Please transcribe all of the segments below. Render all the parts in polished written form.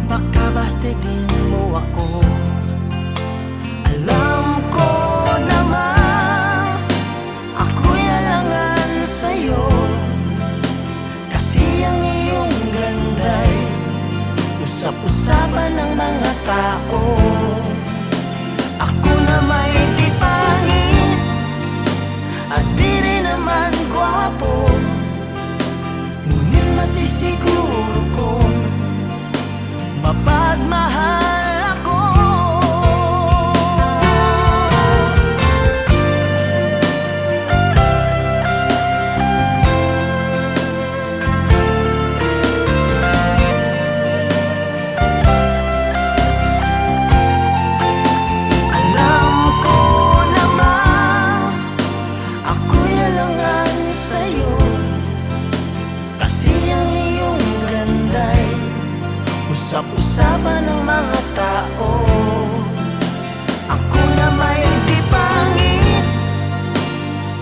baka bastidin mo ako. Alam ko naman ako'y alangan sa'yo, kasi ang iyong ganda'y usap-usapan ng mga tao. Ako na may di pangit at di rin naman gwapo, ngunit masisiguro kong mapagmahal ako. Alam ko naman ako'y alangan sa'yo, kasi ang iyong ganda'y usap-usapan ng mga tao. Ako na may di pangit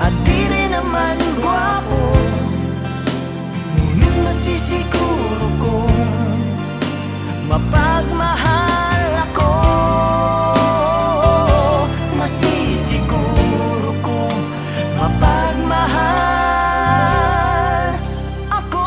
at di rin naman gwapo, ngunit masisiguro kong mapagmahal ako. Masisiguro kong mapagmahal ako.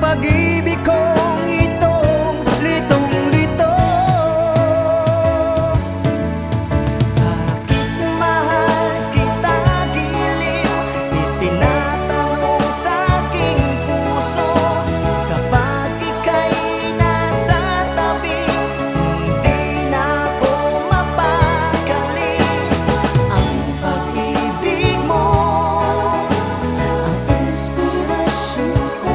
pag-ibig kong itong litong-lito. Bakit mahal kita giliw? Itinatanong sa aking puso. Kapag ika'y nasa tabi, hindi na ako mapakali. Ang pag-ibig mo ang inspirasyon ko,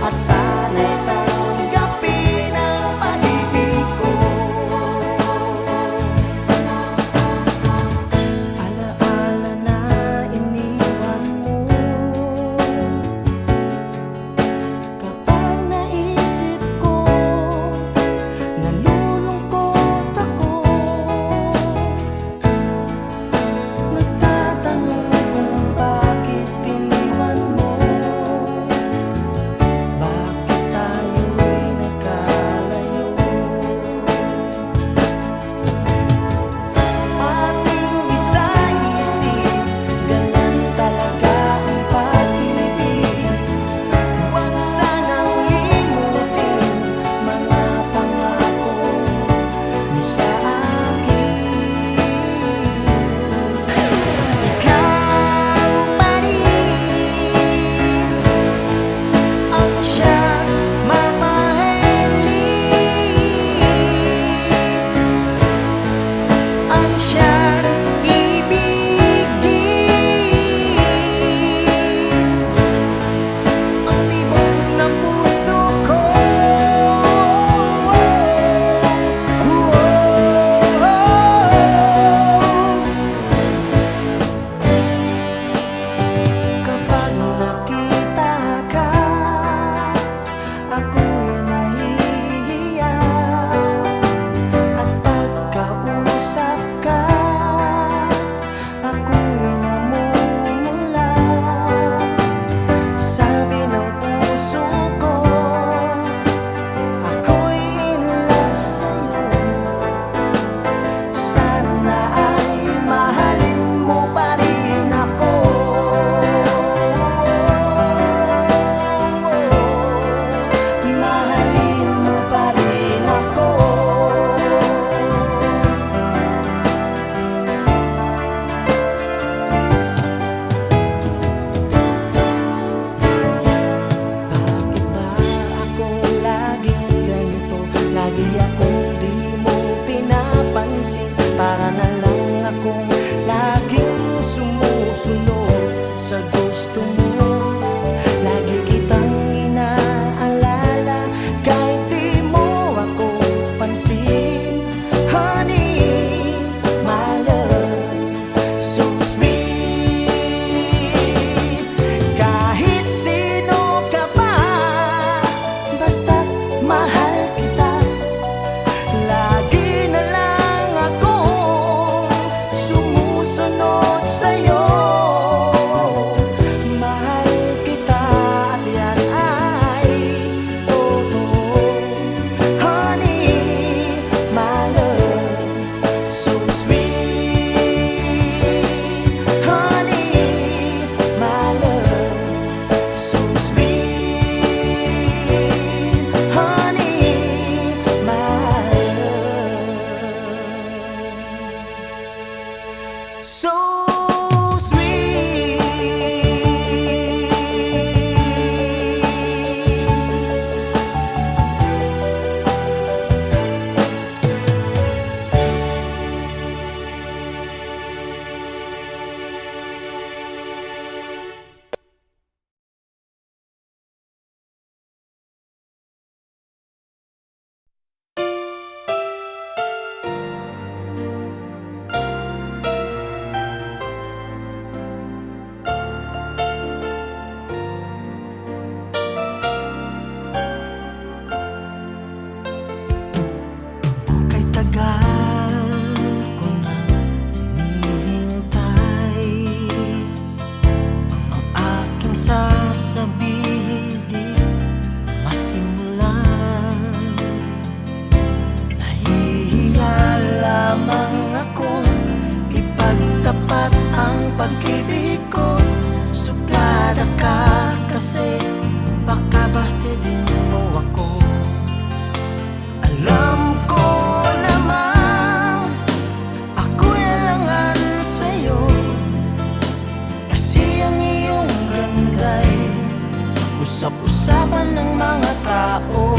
at sana'y tanggapin ang pag-ibig ko. Alaala na iniwan mo, kapag naisip ko, nalulungkot ako. Nagtatanong kung bakit iniwan mo, bakit tayo'y nagkalayo. Ating isa-isip, ganun talaga ang pag-ibig. Huwag sanang limutin mga pangako mo sa akin. Ikaw pa rin ang siyang mamahalin, ang siyang ibigin, ang tibok ng puso ko. Kapag nakita ka, ako'y nahihiya, at pagkausap ka, ako'y namumula. Sabi ng puso ko, ako'y in love sa'yo. Sana ay mahalin mo pa rin ako. Mahalin mo pa rin ako. Bakit ba ako laging ganito? Lagi akong di mo pinapansin. Para na lang akong laging sumusunod sa gusto mo. Lagi kitang inaalala kahit di mo ako pansin. Honey, my love, so sweet. Kahit sino ka pa, basta't mahal kita. Lagi na lang akong sumusunod sa'yo. usap-usapan ng mga tao.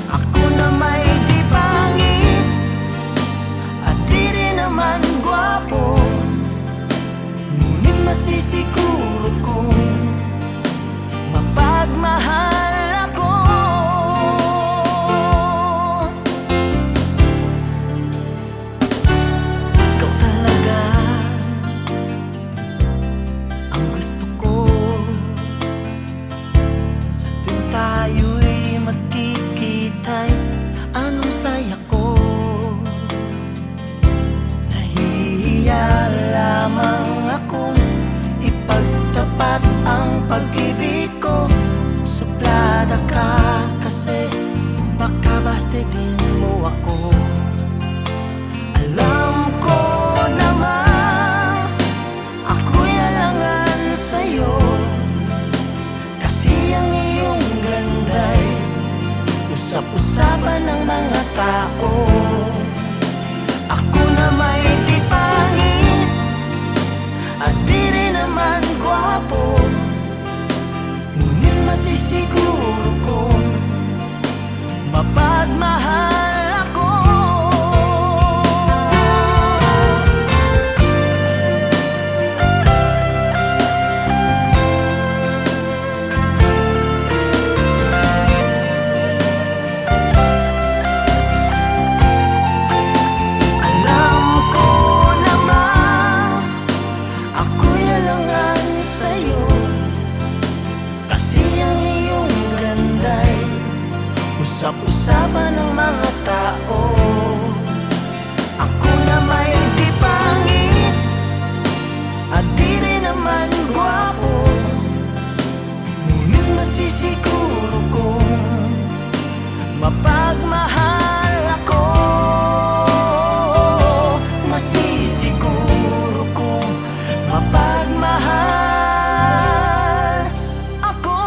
Ako na may di pangit at di rin naman gwapo, ngunit masisiguro kong mapagmahal ako. Ikaw talaga ang gusto ko sa tuwing tayo'y magkikita'y anong saya ko. Nahihiya lamang akong ipagtapat ang pag-ibig ko. Suplada ka kasi baka bastitin mo ako. Alam ko naman ako'y alangan sa'yo, kasi ang iyong ganda'y usap-usapan ng mga tao. Ako na may di pangit at di rin naman gwapo, ngunit masisiguro kong mapagmahal ako. Alam ko naman ako'y alangan sa'yo, kasi ang iyong ganda'y usap-usapan ng mga tao. Ako na may di pangit at di rin naman gwapo, ngunit masisiguro kong mapagmahal ako. Masisiguro kong mapagmahal ako.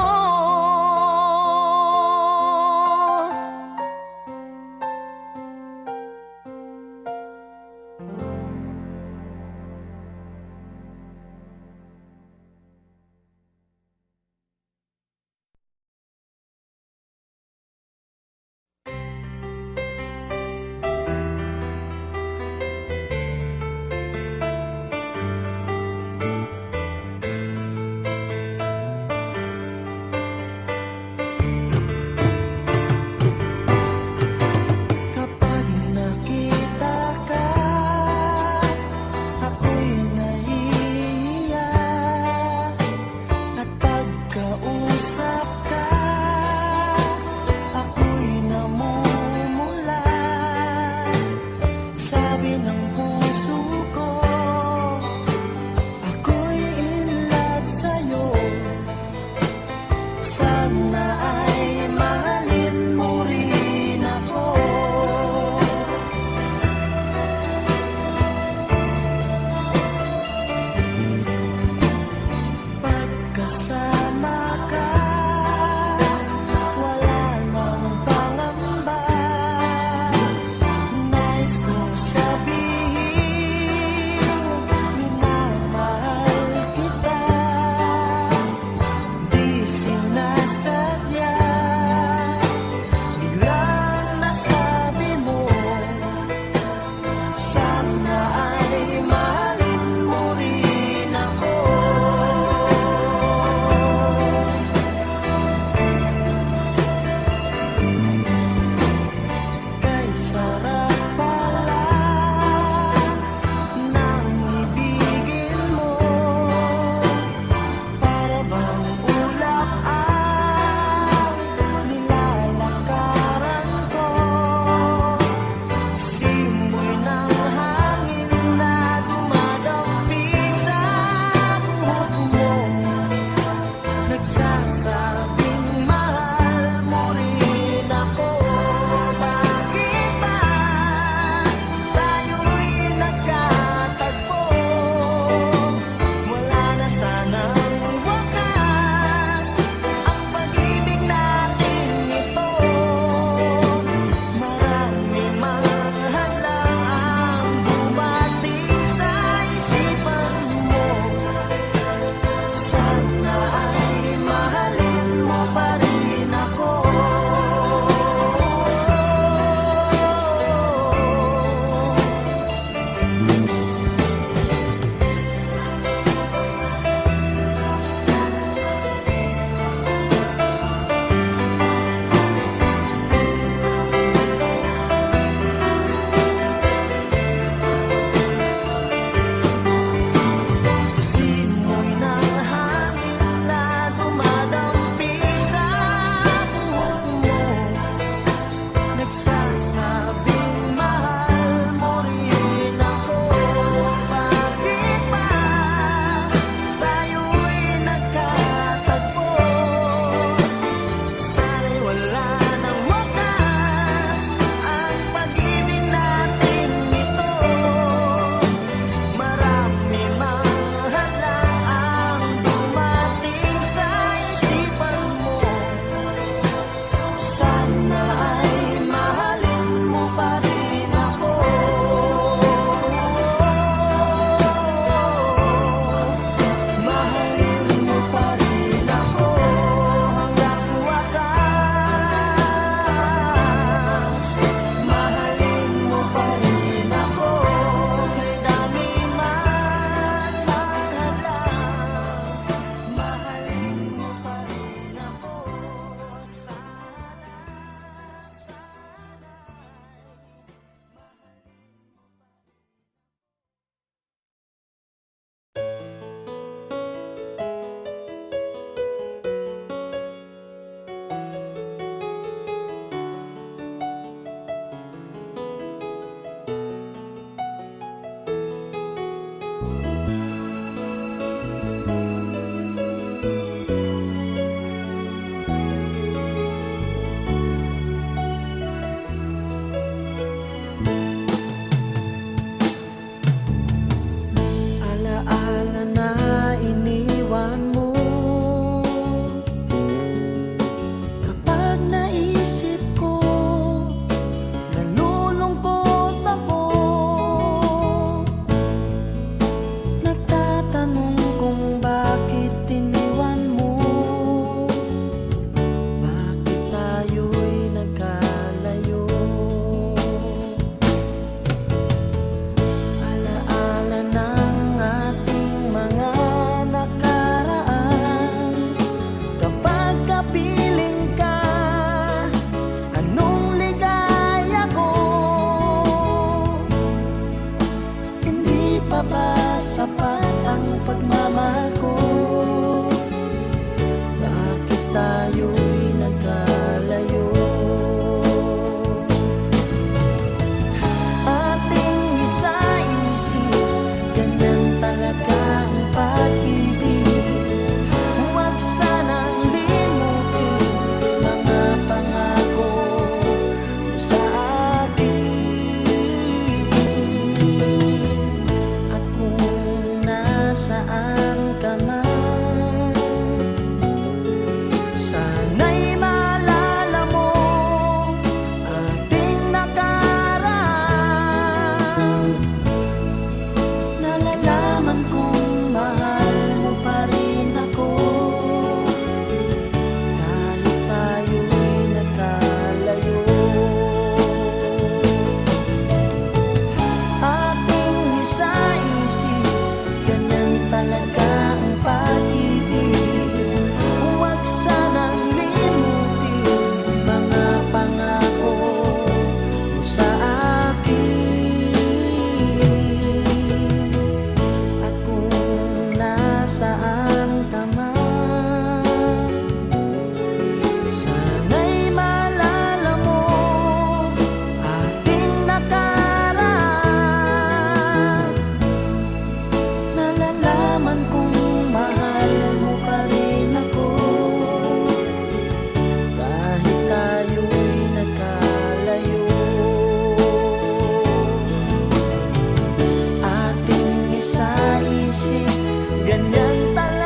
nasaan ka man, sana'y maalala mo ating nakaraan. Nalalaman kong mahal mo pa rin ako, kahit tayo'y nagkalayo. Ating isa-isip, ganyan talaga ang pag-ibig. Huwag sanang limutin mga pangako mo sa akin. At kung nasaan ka man, sana'y maalala mo ating nakaraan. Nalalaman kong mahal mo pa rin ako, kahit tayo'y nagkalayo. Ating isa-isip, ganyan talaga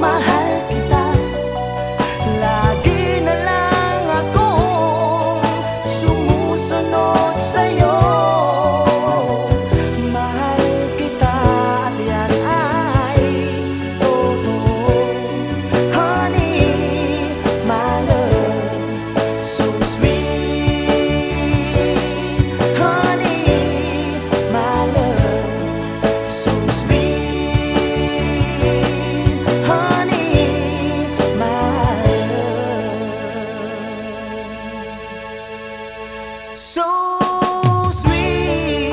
mahal kita. Lagi na lang akong sumusunod sa'yo. Mahal kita at yan ay totoo. Honey, my love, so sweet. Honey, my love, so sweet. Honey, my love, so sweet.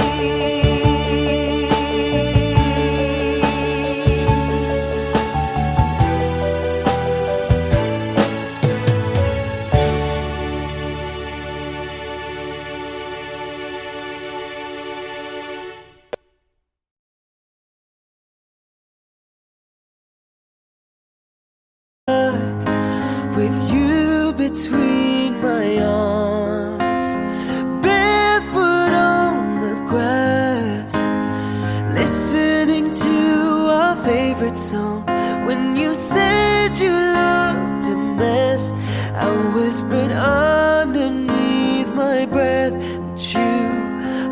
With you between my arms, barefoot on the grass, listening to our favorite song. When you said you looked a mess, I whispered underneath my breath, but you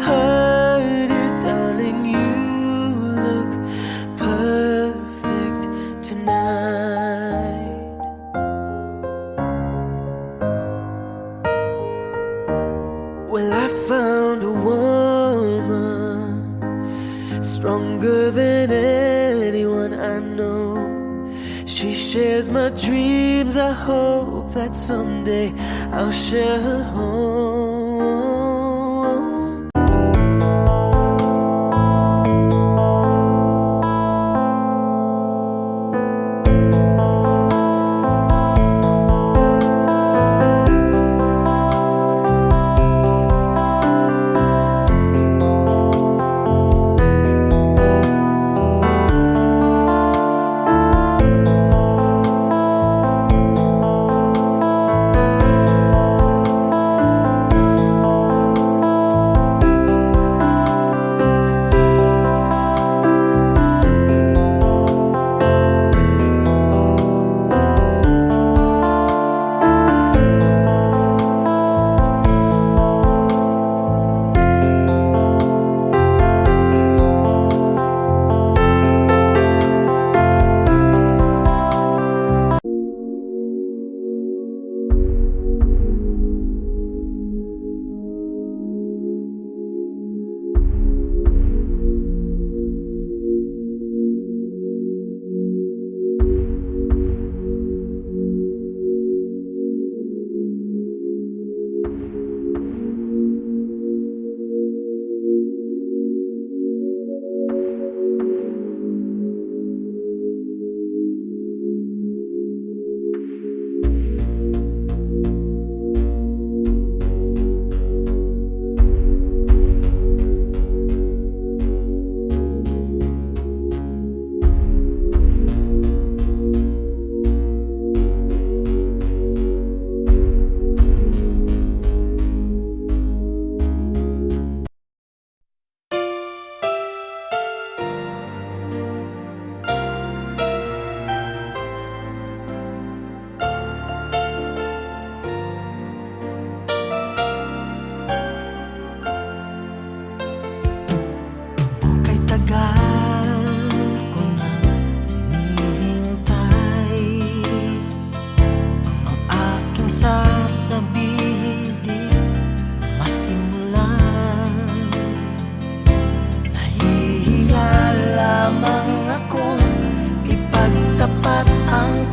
heard it, darling. You look perfect tonight. Well, I found a woman stronger than anyone I know. She shares my dreams. I hope that someday I'll share her home.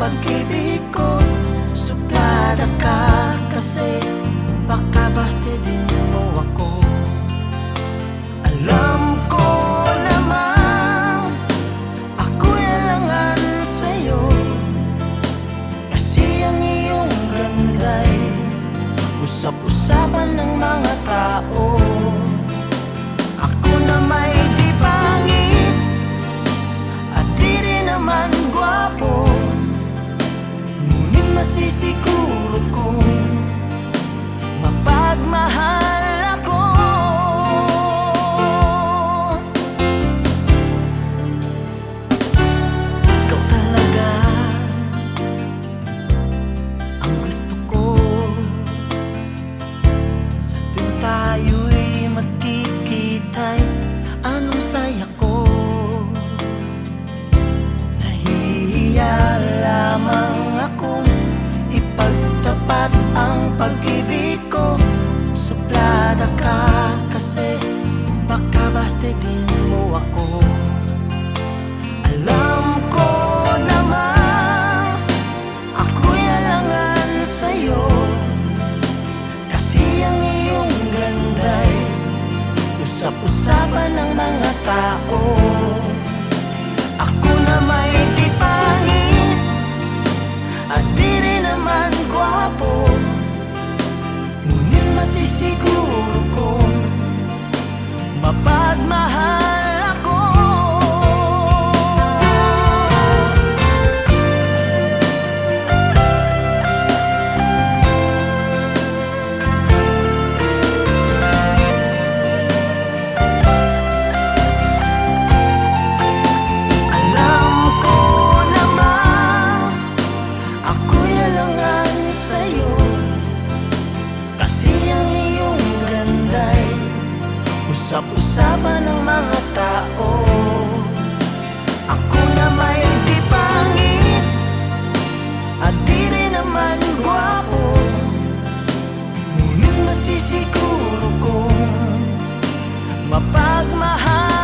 pag-ibig ko. Suplada ka kasi baka basta din mo ako. Alam ko naman ako'y alangan sa'yo, kasi ang iyong ganda'y usap-usapan ng mga tao. Ako na may di pangit at di rin naman gwapo, ngunit masisiguro kong mapagmahal ako. Ikaw talaga masisiguro kong mapagmahal